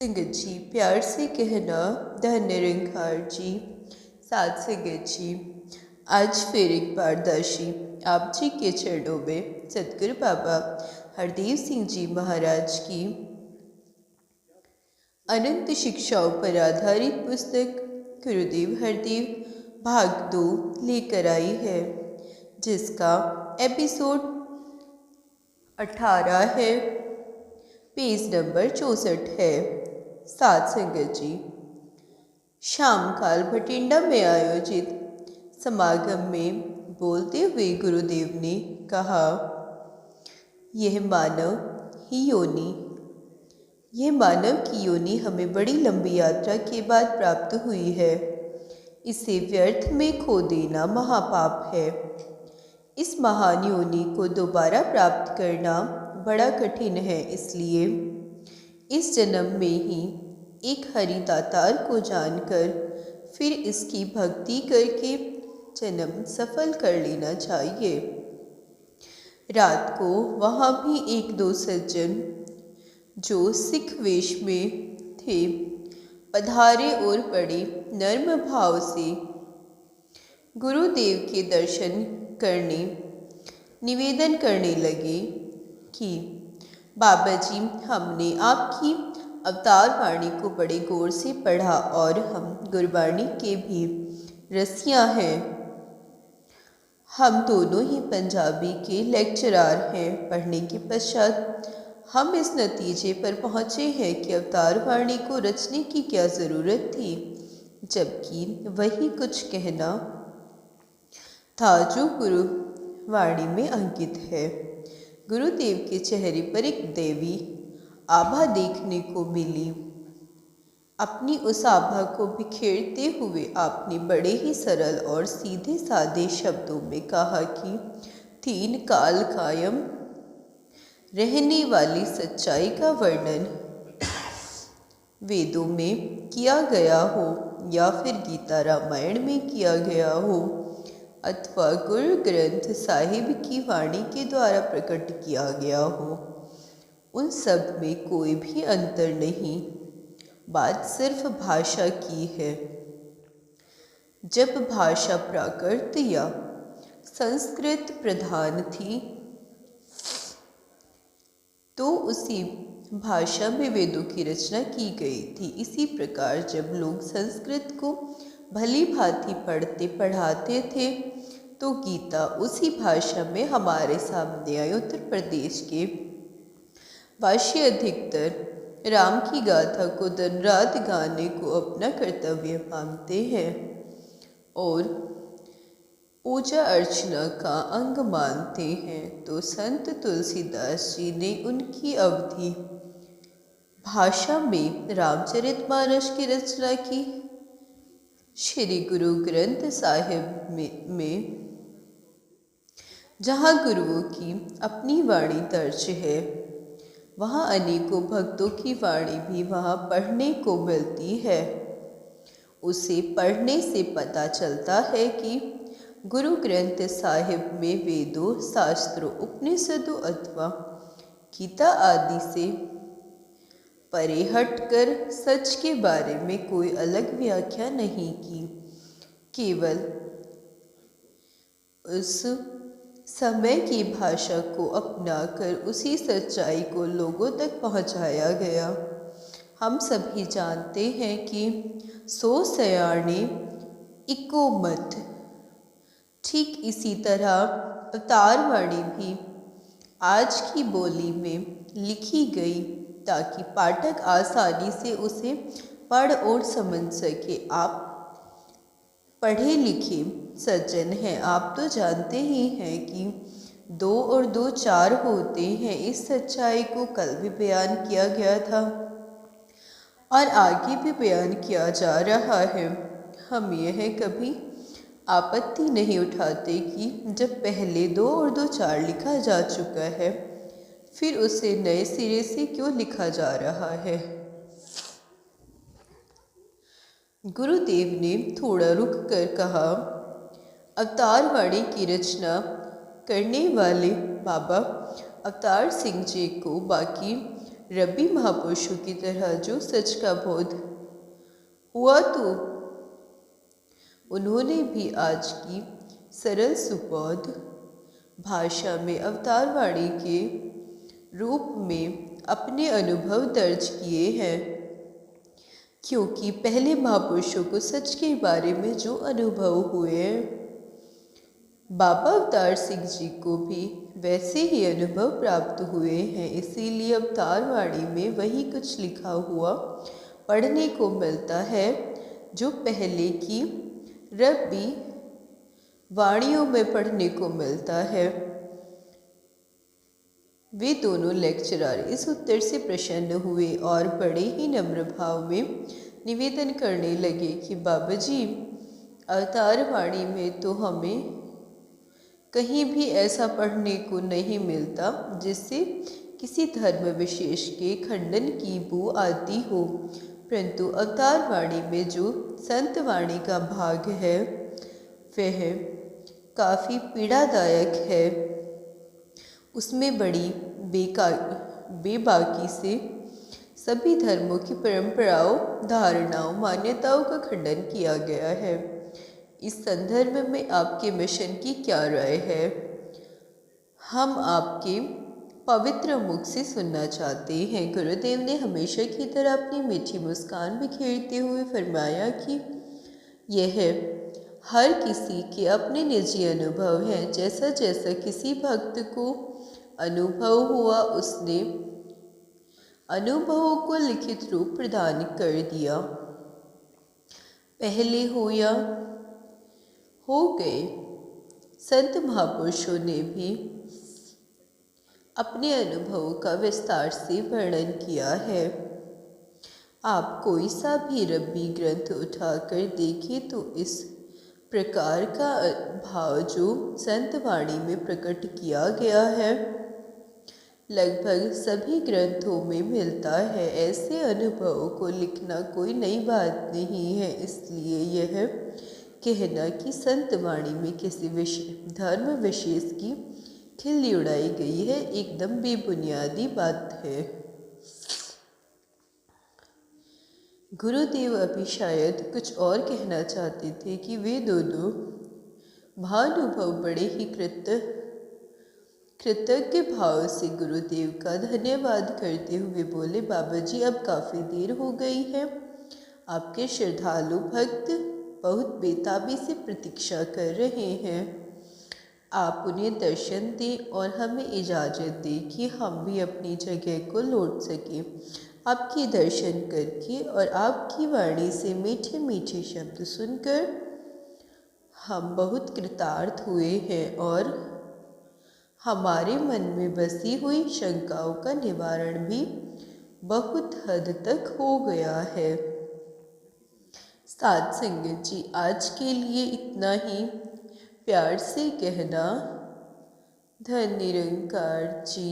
संगत जी, प्यार से कहना धन निरंकार जी। साथ संगत जी, आज फिर एक बार दाशी आप जी के चरणों में सतगुरु बाबा हरदेव सिंह जी महाराज की अनंत शिक्षाओं पर आधारित पुस्तक गुरुदेव हरदेव भाग 2 लेकर आई है, जिसका एपिसोड 18 है, पेज नंबर 64 है। साथ संगत जी, शाम काल भटिंडा में आयोजित समागम में बोलते हुए गुरुदेव ने कहा, यह मानव की योनि हमें बड़ी लंबी यात्रा के बाद प्राप्त हुई है। इसे व्यर्थ में खो देना महापाप है। इस महान योनि को दोबारा प्राप्त करना बड़ा कठिन है। इसलिए इस जन्म में ही एक हरि दातार को जानकर फिर इसकी भक्ति करके जन्म सफल कर लेना चाहिए। रात को वहाँ भी एक दो सज्जन जो सिख वेश में थे पधारे और बड़े नर्म भाव से गुरुदेव के दर्शन करने निवेदन करने लगे कि बाबा जी, हमने आपकी अवतार वाणी को बड़े गौर से पढ़ा और हम गुरबाणी के भी रसिया हैं। हम दोनों ही पंजाबी के लेक्चरार हैं। पढ़ने के पश्चात हम इस नतीजे पर पहुँचे हैं कि अवतार वाणी को रचने की क्या ज़रूरत थी, जबकि वही कुछ कहना था जो गुरुवाणी में अंकित है। गुरुदेव के चेहरे पर एक देवी आभा देखने को मिली। अपनी उस आभा को बिखेरते हुए आपने बड़े ही सरल और सीधे साधे शब्दों में कहा कि 3 काल कायम रहने वाली सच्चाई का वर्णन वेदों में किया गया हो या फिर गीता रामायण में किया गया हो अथवा गुरु ग्रंथ साहिब की वाणी के द्वारा प्रकट किया गया हो, उन सब में कोई भी अंतर नहीं। बात सिर्फ भाषा की है। जब भाषा प्राकृत या संस्कृत प्रधान थी तो उसी भाषा में वेदों की रचना की गई थी। इसी प्रकार जब लोग संस्कृत को भली भांति पढ़ते पढ़ाते थे तो गीता उसी भाषा में हमारे सामने आई। उत्तर प्रदेश के वासी अधिकतर राम की गाथा को दिन रात गाने को अपना कर्तव्य मानते हैं और पूजा अर्चना का अंग मानते हैं, तो संत तुलसीदास जी ने उनकी अवधि भाषा में रामचरितमानस की रचना की। श्री गुरु ग्रंथ साहिब में जहाँ गुरुओं की अपनी वाणी दर्ज है, वहाँ अनेकों भक्तों की वाणी भी वहाँ पढ़ने को मिलती है। उसे पढ़ने से पता चलता है कि गुरु ग्रंथ साहिब में वेदों, शास्त्रों, उपनिषदों अथवा गीता आदि से परे हटकर सच के बारे में कोई अलग व्याख्या नहीं की। केवल उस समय की भाषा को अपनाकर उसी सच्चाई को लोगों तक पहुंचाया गया। हम सभी जानते हैं कि 100 सयाने इको मत। ठीक इसी तरह अवतार वाणी भी आज की बोली में लिखी गई ताकि पाठक आसानी से उसे पढ़ और समझ सके। आप पढ़े लिखे सज्जन हैं, आप तो जानते ही हैं कि 2 और 2 4 होते हैं। इस सच्चाई को कल भी बयान किया गया था और आगे भी बयान किया जा रहा है। हम यह कभी आपत्ति नहीं उठाते कि जब पहले 2 और 2 4 लिखा जा चुका है, फिर उसे नए सिरे से क्यों लिखा जा रहा है। गुरुदेव ने थोड़ा रुक कर कहा, अवतार वाणी की रचना करने वाले बाबा अवतार सिंह जी को बाकी रब्बी महापुरुषों की तरह जो सच का बोध हुआ, तो उन्होंने भी आज की सरल सुबोध भाषा में अवतार वाणी के रूप में अपने अनुभव दर्ज किए हैं, क्योंकि पहले महापुरुषों को सच के बारे में जो अनुभव हुए, बाबा अवतार सिंह जी को भी वैसे ही अनुभव प्राप्त हुए हैं। इसीलिए अवतार वाणी में वही कुछ लिखा हुआ पढ़ने को मिलता है जो पहले की रब्बी वाणियों में पढ़ने को मिलता है। वे दोनों लेक्चरर इस उत्तर से प्रसन्न हुए और बड़े ही नम्र भाव में निवेदन करने लगे कि बाबा जी, अवतार वाणी में तो हमें कहीं भी ऐसा पढ़ने को नहीं मिलता जिससे किसी धर्म विशेष के खंडन की बू आती हो, परंतु अवतार वाणी में जो संत वाणी का भाग है वह काफ़ी पीड़ादायक है। उसमें बड़ी बेबाकी से सभी धर्मों की परंपराओं, धारणाओं, मान्यताओं का खंडन किया गया है। इस संदर्भ में आपके मिशन की क्या राय है? हम आपके पवित्र मुख से सुनना चाहते हैं। गुरुदेव ने हमेशा की तरह अपनी मीठी मुस्कान बिखेरते हुए फरमाया कि यह हर किसी के अपने निजी अनुभव हैं। जैसा जैसा किसी भक्त को अनुभव हुआ, उसने अनुभवों को लिखित रूप प्रदान कर दिया। पहले हो या हो गए, संत महापुरुषों ने भी अपने अनुभवों का विस्तार से वर्णन किया है। आप कोई सा भी रब्बी ग्रंथ उठाकर देखें तो इस प्रकार का भाव जो संत वाणी में प्रकट किया गया है लगभग सभी ग्रंथों में मिलता है। ऐसे अनुभवों को लिखना कोई नई बात नहीं है, इसलिए यह कहना कि संत वाणी में किसी धर्म विशेष की खिल्ली उड़ाई गई है एकदम बेबुनियादी बात है। गुरुदेव अभी शायद कुछ और कहना चाहते थे कि वे दोनों महानुभव बड़े ही कृतज्ञ भाव से गुरुदेव का धन्यवाद करते हुए बोले, बाबा जी, अब काफ़ी देर हो गई है। आपके श्रद्धालु भक्त बहुत बेताबी से प्रतीक्षा कर रहे हैं। आप उन्हें दर्शन दें और हमें इजाज़त दें कि हम भी अपनी जगह को लौट सकें। आपके दर्शन करके और आपकी वाणी से मीठे मीठे शब्द सुनकर हम बहुत कृतार्थ हुए हैं और हमारे मन में बसी हुई शंकाओं का निवारण भी बहुत हद तक हो गया है। साध संगत जी, आज के लिए इतना ही। प्यार से कहना, धन निरंकार जी।